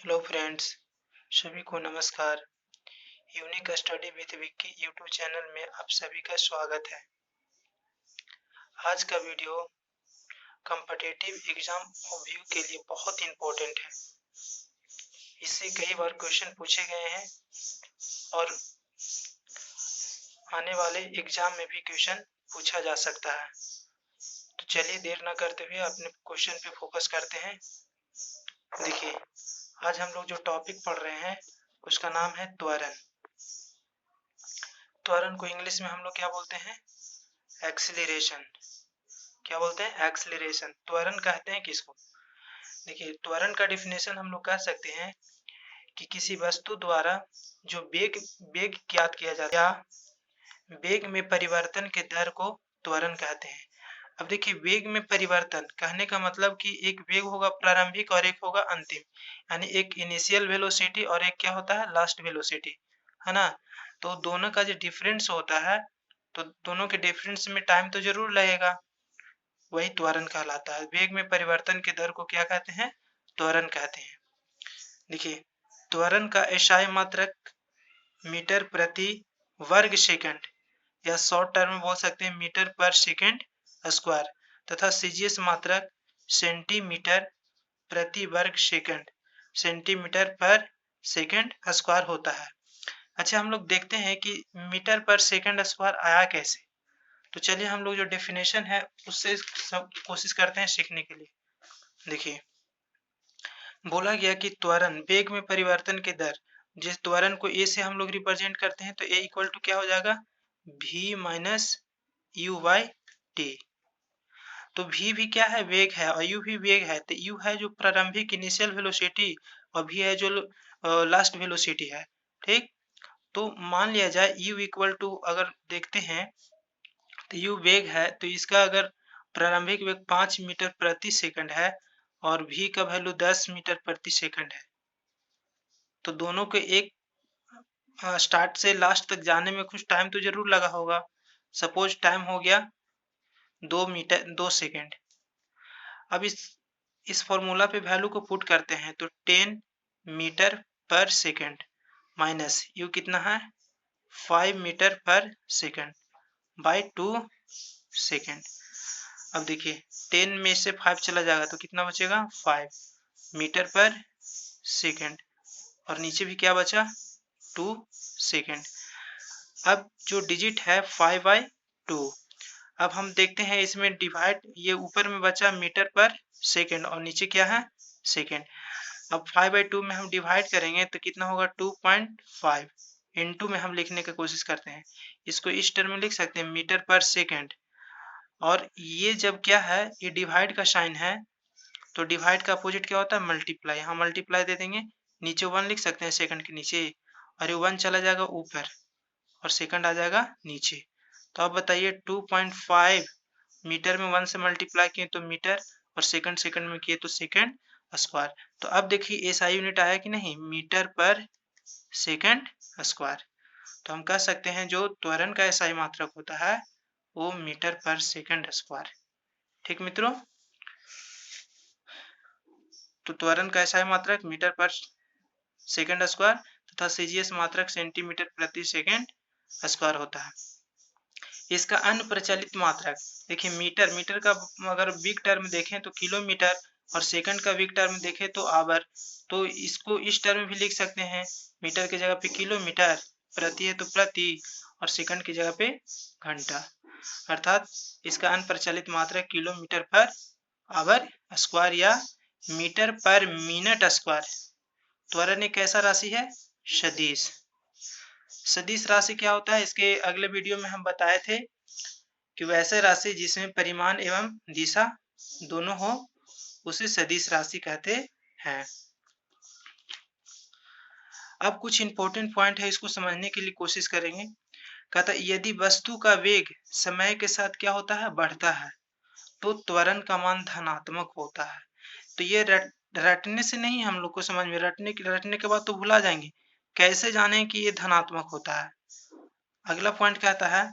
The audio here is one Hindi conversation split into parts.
हेलो फ्रेंड्स, सभी को नमस्कार। Unique study with Vicky YouTube channel में आप सभी का स्वागत है। आज का वीडियो कॉम्पिटिटिव एग्जाम ओवरव्यू के लिए बहुत इंपॉर्टेंट है। इससे कई बार क्वेश्चन पूछे गए हैं और आने वाले एग्जाम में भी क्वेश्चन पूछा जा सकता है। तो चलिए देर न करते हुए अपने क्वेश्चन पे फोकस करते हैं। देखिए, आज हम लोग जो टॉपिक पढ़ रहे हैं उसका नाम है त्वरण। त्वरण को इंग्लिश में हम लोग क्या बोलते हैं? एक्सीलरेशन। क्या बोलते हैं? एक्सीलरेशन। त्वरण कहते हैं किसको? देखिए, त्वरण का डिफिनेशन हम लोग कह सकते हैं कि किसी वस्तु द्वारा जो वेग वेग ज्ञात किया जाता है या वेग में परिवर्तन के दर को त्वरण कहते हैं। अब देखिए, वेग में परिवर्तन कहने का मतलब कि एक वेग होगा प्रारंभिक और एक होगा अंतिम, यानी एक इनिशियल वेलोसिटी और एक क्या होता है? लास्ट वेलोसिटी, है ना? तो दोनों का जो डिफरेंस होता है, तो दोनों के डिफरेंस में टाइम तो जरूर लगेगा, वही त्वरण कहलाता है। वेग में परिवर्तन के दर को क्या कहते हैं? त्वरण कहते हैं। देखिए, त्वरण का एसआई मात्रक मीटर प्रति वर्ग सेकंड या शॉर्ट टर्म में बोल सकते हैं मीटर पर सेकंड स्क्वायर, तथा सीजीएस मात्रक सेंटीमीटर प्रति वर्ग सेकंड, सेंटीमीटर पर सेकंड स्क्वायर होता है। अच्छा, हम लोग देखते हैं कि मीटर पर सेकंड स्क्वायर आया कैसे। तो चलिए हम लोग जो डेफिनेशन है उससे सब कोशिश करते हैं सीखने के लिए। देखिए, बोला गया कि त्वरण वेग में परिवर्तन के दर, जिस त्वरण को ए से हम लोग रिप्रेजेंट करते हैं तो ए इक्वल टू क्या हो जाएगा? v minus u by t. तो v भी क्या है? वेग है, और u भी वेग है। तो u है जो प्रारंभिक इनिशियल वेलोसिटी और v है जो लास्ट वेलोसिटी है। ठीक, तो मान लिया जाए u इक्वल टू, अगर देखते हैं तो u वेग है, तो इसका अगर प्रारंभिक वेग 5 मीटर प्रति सेकंड है और v का वैल्यू 10 मीटर प्रति सेकंड है, तो दोनों के एक स्टार्ट से लास्ट तक जाने में कुछ टाइम तो जरूर लगा होगा। सपोज टाइम हो गया 2 सेकंड। अब इस फॉर्मूला पे वैल्यू को पुट करते हैं तो 10 metre per second minus you कितना है? 5 metre per second by 2 second. अब देखिए, 10 में से 5 चला जाएगा तो कितना बचेगा? 5 मीटर पर सेकंड, और नीचे भी क्या बचा? 2 सेकंड। अब जो डिजिट है 5/2। अब हम देखते हैं इसमें डिवाइड, ये ऊपर में बचा मीटर पर सेकंड और नीचे क्या है? सेकंड। अब 5/2 में हम डिवाइड करेंगे तो कितना होगा? 2.5 इनटू में हम लिखने की कोशिश करते हैं, इसको इस टर्म में लिख सकते हैं मीटर पर सेकंड। और ये जब क्या है, ये डिवाइड का साइन है, तो डिवाइड का अपोजिट क्या होता है? मल्टीप्लाई। यहाँ मल्टीप्लाई दे देंगे, नीचे 1 लिख सकते हैं सेकंड के नीचे, और ये 1 चला जाएगा ऊपर और सेकंड आ जाएगा नीचे। तो अब बताइए, 2.5 मीटर में 1 से मल्टीप्लाई किए तो मीटर, और सेकंड सेकंड में किए तो सेकंड स्क्वायर। तो अब देखिए एसआई यूनिट आया कि नहीं? Metre per second square. तो हम कह सकते हैं जो त्वरण का एसआई मात्रक होता है वो मीटर पर सेकंड स्क्वायर। ठीक मित्रों, तो त्वरण का एसआई मात्रक मीटर पर सेकंड स्क्वायर तथा सीजीएस मात्रक सेंटीमीटर प्रति सेकंड स्क्वायर होता है। इसका अन्य प्रचलित मात्रक देखिए, मीटर का अगर बिग टर्म देखें तो किलोमीटर, और सेकंड का बिग टर्म देखें तो आवर। तो इसको इस टर्म में भी लिख सकते हैं, मीटर की जगह पे किलोमीटर, प्रति है तो प्रति, और सेकंड की जगह पे घंटा। अर्थात इसका अन्य प्रचलित मात्रक किलोमीटर पर आवर स्क्वायर या मीटर पर मिनट स्क्वायर। त्वरण एक कैसा राशि है? सदिश। सदिश राशि क्या होता है? इसके अगले वीडियो में हम बताए थे कि वैसे राशि जिसमें परिमाण एवं दिशा दोनों हो उसे सदिश राशि कहते हैं। अब कुछ इंपॉर्टेंट पॉइंट है, इसको समझने के लिए कोशिश करेंगे। कहता है यदि वस्तु का वेग समय के साथ क्या होता है? बढ़ता है, तो त्वरण का मान धनात्मक होता है। तो ये रटने से नहीं, हम लोग को समझ में, रटने के बाद तो भुला जाएंगे। कैसे जाने कि ये धनात्मक होता है? अगला पॉइंट कहता है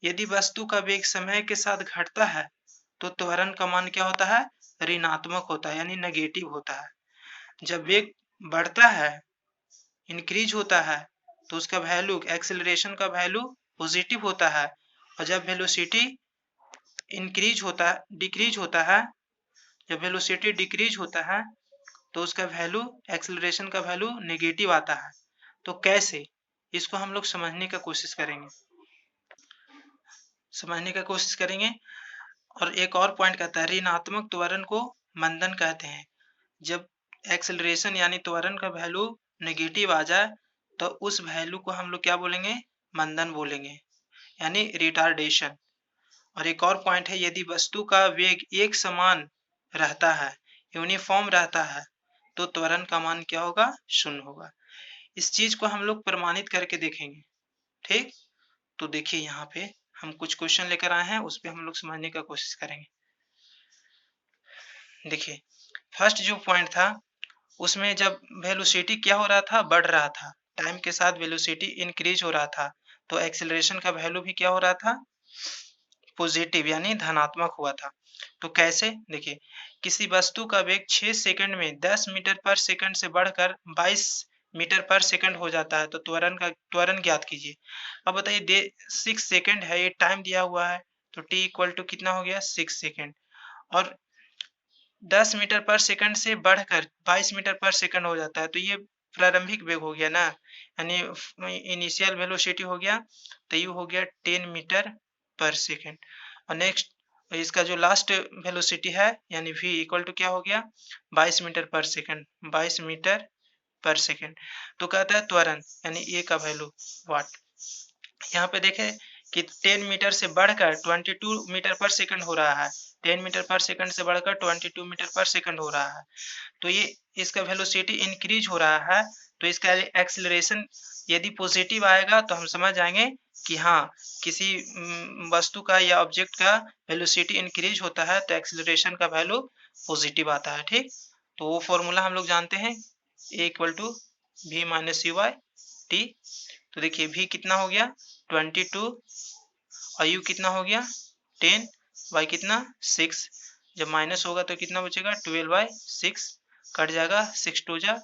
यदि वस्तु का वेग समय के साथ घटता है तो त्वरण का मान क्या होता है? ऋणात्मक होता है, यानी नेगेटिव होता है। जब वेग बढ़ता है, इंक्रीज होता है, तो उसका वैल्यू, एक्सेलरेशन का वैल्यू पॉजिटिव होता है। और जब वेलोसिटी इंक्रीज होता है, डिक्रीज होता है, जब वेलोसिटी डिक्रीज होता है तो उसका वैल्यू, एक्सेलरेशन का वैल्यू नेगेटिव आता है। तो कैसे, इसको हम लोग समझने का कोशिश करेंगे, और एक और पॉइंट कहता है ऋणात्मक त्वरण को मंदन कहते हैं। जब एक्सेलरेशन यानी त्वरण का वैल्यू नेगेटिव आ जाए तो उस वैल्यू को हम लोग क्या बोलेंगे, मंदन बोलेंगे, यानी रिटार्डेशन। और एक और पॉइंट है, यदि वस्तु का वेग एक समान रहता है, यूनिफॉर्म रहता है, तो त्वरण का मान क्या होगा, शून्य होगा। इस चीज को हम लोग प्रमाणित करके देखेंगे। ठीक, तो देखिए यहाँ पे हम कुछ क्वेश्चन लेकर आए हैं, उस पर हम लोग समझने का कोशिश करेंगे। देखिए फर्स्ट जो पॉइंट था उसमें जब वेलोसिटी क्या हो रहा था, बढ़ रहा था, टाइम के साथ वेलोसिटी इंक्रीज हो रहा था, तो एक्सेलरेशन का वैल्यू भी क्या हो रहा था, पॉजिटिव यानी धनात्मक हुआ था। तो कैसे, देखिए किसी वस्तु का वेग 6 सेकंड में 10 मीटर पर सेकंड से बढ़कर 22 मीटर पर सेकंड हो जाता है, तो त्वरण ज्ञात कीजिए। अब बताइए 6 सेकंड है, ये टाइम दिया हुआ है, तो t इक्वल टू कितना हो गया, 6 सेकंड। और 10 मीटर पर सेकंड से बढ़कर 22 मीटर पर सेकंड हो जाता है, तो ये प्रारंभिक वेग हो गया ना, यानी इनिशियल वेलोसिटी हो गया, तो ये हो गया 10 मीटर पर सेकंड। और नेक्स्ट इसका जो लास्ट वेलोसिटी है यानी v इक्वल टू क्या हो गया, 22 metre per second, 22 metre per second. तो कहता है त्वरण यानी a का वैल्यू वाट। यहाँ पे देखें कि 10 मीटर से बढ़कर 22 मीटर पर सेकंड हो रहा है, 10 मीटर पर सेकंड से बढ़कर 22 मीटर पर सेकंड हो रहा है, तो ये इसका वेलोसिटी इंक्रीज हो रहा है, तो इसका एक्सेलरेशन यदि पॉजिटिव आएगा तो हम समझ जाएंगे कि हाँ किसी वस्तु का या ऑब्जेक्ट का वेलोसिटी इंक्रीज होता है तो एक्सेलरेशन का वैल्यू पॉजिटिव आता है। ठीक, तो वो फॉर्मूला हम लोग जानते हैं, a equal to v minus u by t. तो देखिए v कितना हो गया 22 और u कितना हो गया 10 बाई कितना 6, जब माइनस होगा तो कितना बचेगा 12 बाई 6, कट जाएगा 6 टू जा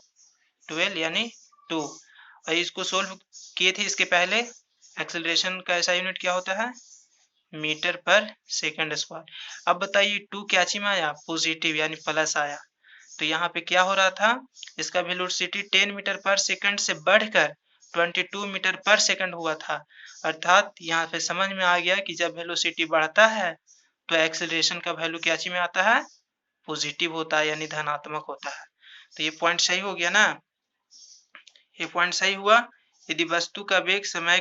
12 यानी 2। और इसको सोल्व किए थे इसके पहले, एक्सेलरेशन का ऐसा यूनिट क्या होता है, मीटर पर सेकंड स्क्वायर। अब बताइए 2 क्या ची में आया, पॉजिटिव यानी प्लस आया, तो यहाँ पे क्या हो रहा था, इसका वेलोसिटी 10 मीटर पर सेकंड से बढ़कर 22 मीटर पर सेकंड हुआ था। अर्थात यहाँ पे समझ में आ गया कि जब वेलोसिटी बढ़ता है तो एक्सेलरेशन का वैल्यू क्या ची में आता है, पॉजिटिव होता है यानी धनात्मक होता है। तो ये पॉइंट सही हो गया ना, ये पॉइंट सही हुआ। यदि वस्तु का वेग समय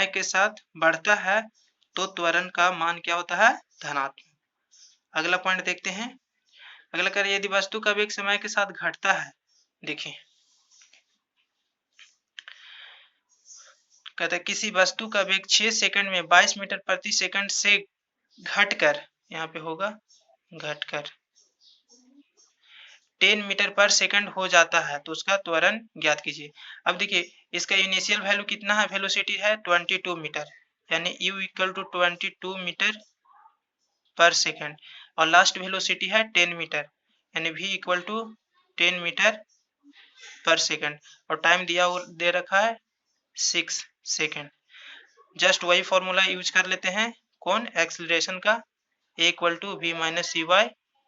के साथ बढ़ता है तो त्वरण का मान क्या होता है, धनात्मक। अगला पॉइंट देखते हैं। अगला कर, यदि वस्तु का वेग समय के साथ घटता है, देखिए कहता है किसी वस्तु का वेग 6 सेकंड में 22 मीटर प्रति सेकंड से घटकर, यहाँ पे होगा घटकर 10 मीटर पर सेकंड हो जाता है, तो उसका त्वरण ज्ञात कीजिए। अब देखिए इसका इनिशियल वैल्यू कितना है, वेलोसिटी है 22 मीटर, यानी u equal to 22 metre per second, और लास्ट वेलोसिटी है 10 मीटर, यानी v equal to 10 metre per second, और टाइम दे रखा है 6 सेकंड। जस्ट वही फॉर्मूला यूज कर लेते हैं, कौन, एक्सेलरेशन का, a equal to v minus c by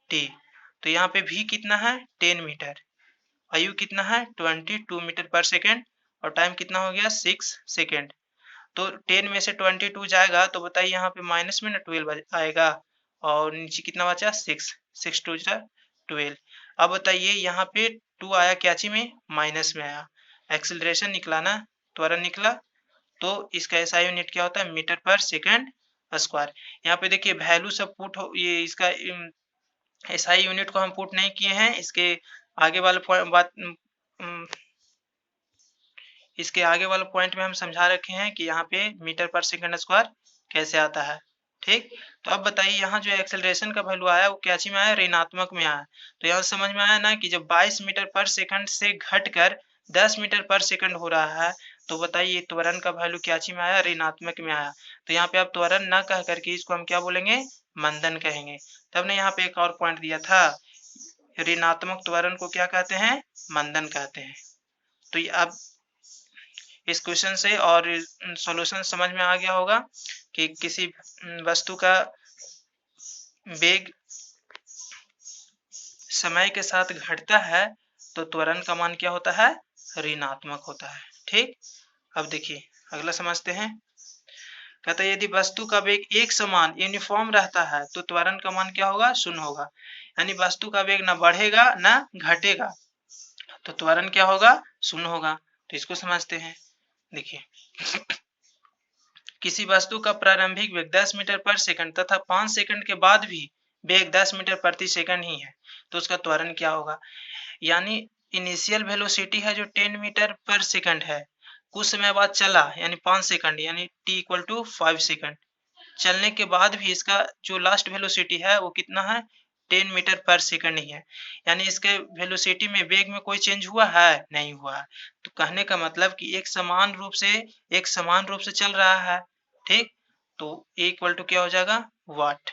t. तो यहाँ पे v कितना है 10 मीटर, u कितना है 22 मीटर पर सेकंड, और टाइम कितना हो गया 6 सेकंड। तो 10 में से 22 जाएगा तो बताइए यहाँ पे माइनस में ना 12 आएगा, और नीचे कितना बचा 6, 6 टू 12। अब बताइए यहाँ पे 2 आया क्या ची में, माइनस में आया, एक्सेलरेशन निकला ना, त्वरण निकला, तो इसका एसआई यूनिट क्या होता है, मीटर पर सेकंड स्क्वायर। यहाँ पे देखिए वैल्यू सब पुट हो, ये इसका एसआई यूनिट को हम पुट नहीं किए हैं, आगे वाले बात इसके आगे वाले पॉइंट में हम समझा रखे हैं कि यहाँ पे मीटर पर सेकंड स्क्वायर कैसे आता है। ठीक, तो अब बताइए यहाँ जो एक्सेलरेशन का वैल्यू आया वो क्या ची में आया, ऋणात्मक में आया। तो यहाँ समझ में आया ना कि जब 22 मीटर पर सेकंड से घटकर 10 मीटर पर सेकंड हो रहा है, तो बताइए त्वरण का वैल्यू क्या ची में आया, ऋणात्मक में आया। तो यहाँ पे आप त्वरण ना कह करके इसको हम क्या बोलेंगे, मंदन कहेंगे। तब ने यहाँ पे एक और पॉइंट दिया था, ऋणात्मक त्वरण को क्या कहते हैं? मंदन कहते हैं। तो ये अब इस क्वेश्चन से और सॉल्यूशन समझ में आ गया होगा कि किसी वस्तु का वेग समय के साथ घटता है तो त्वरण का मान क्या होता है? ऋणात्मक होता है। ठीक, अब देखिए अगला समझते हैं। कहता है यदि वस्तु का वेग एक समान यूनिफॉर्म रहता है तो त्वरण का मान क्या होगा? शून्य होगा। यानी वस्तु का वेग ना बढ़ेगा ना घटेगा, तो त्वरण क्या होगा? शून्य होगा। तो इसको समझते हैं। देखिए किसी वस्तु का प्रारंभिक वेग 10 मीटर पर सेकंड तथा 5 सेकंड के बाद भी वेग 10 मीटर प्रति सेकंड ही है, तो उसका त्वरण क्या होगा? यानी इनिशियल वेलोसिटी है जो 10 मीटर पर सेकंड है, कुछ समय बाद चला यानी 5 सेकंड यानी t इक्वल टू 5 सेकंड, चलने के बाद भी इसका जो लास्ट वेलोसिटी है वो कितना है? 10 मीटर पर सेकंड ही है। यानी इसके वेलोसिटी में वेग में कोई चेंज हुआ है? नहीं हुआ है। तो कहने का मतलब कि एक समान रूप से चल रहा है। ठीक, तो A इक्वल टू क्या हो जाएगा? वाट।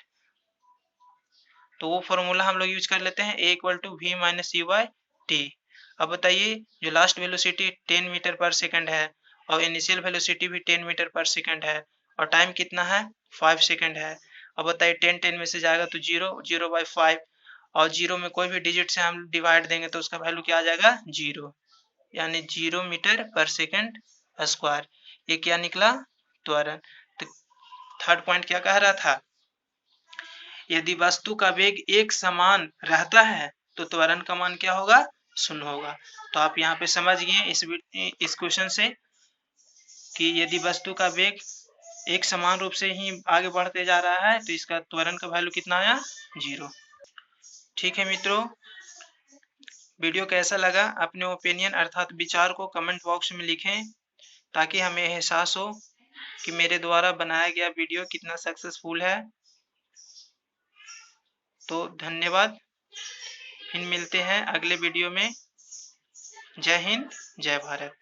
तो वो फॉर्मूला हम लोग यूज कर लेते हैं, A equal to v minus c by t. अब बताइए जो last velocity 10 metre per second है और इनिशियल वेलोसिटी भी 10 मीटर पर सेकंड है और टाइम कितना है? 5 सेकंड है। अब बताइए 10 में से जाएगा तो 0 बाई 5 और 0 में कोई भी डिजिट से हम डिवाइड देंगे तो उसका वैल्यू क्या आ जाएगा? 0, यानी 0 मीटर पर सेकंड स्क्वायर। ये क्या निकला? त्वरण। तो थर्ड पॉइंट क्या कह रहा था? यदि वस्तु का वेग एक समान रहता है तो त्वरण का मान क्या होगा? शून्य होगा। तो आप यहाँ पे समझ गए इस क्वेश्चन से कि यदि वस्तु का वेग एक समान रूप से ही आगे बढ़ते जा रहा है तो इसका त्वरण का वैल्यू कितना आया? 0। ठीक है मित्रों, वीडियो कैसा लगा? अपने ओपिनियन अर्थात विचार को कमेंट बॉक्स में लिखें ताकि हमें एहसास हो कि मेरे द्वारा बनाया गया वीडियो कितना सक्सेसफुल है। तो धन्यवाद, फिर मिलते हैं अगले वीडियो में। जय हिंद, जय भारत।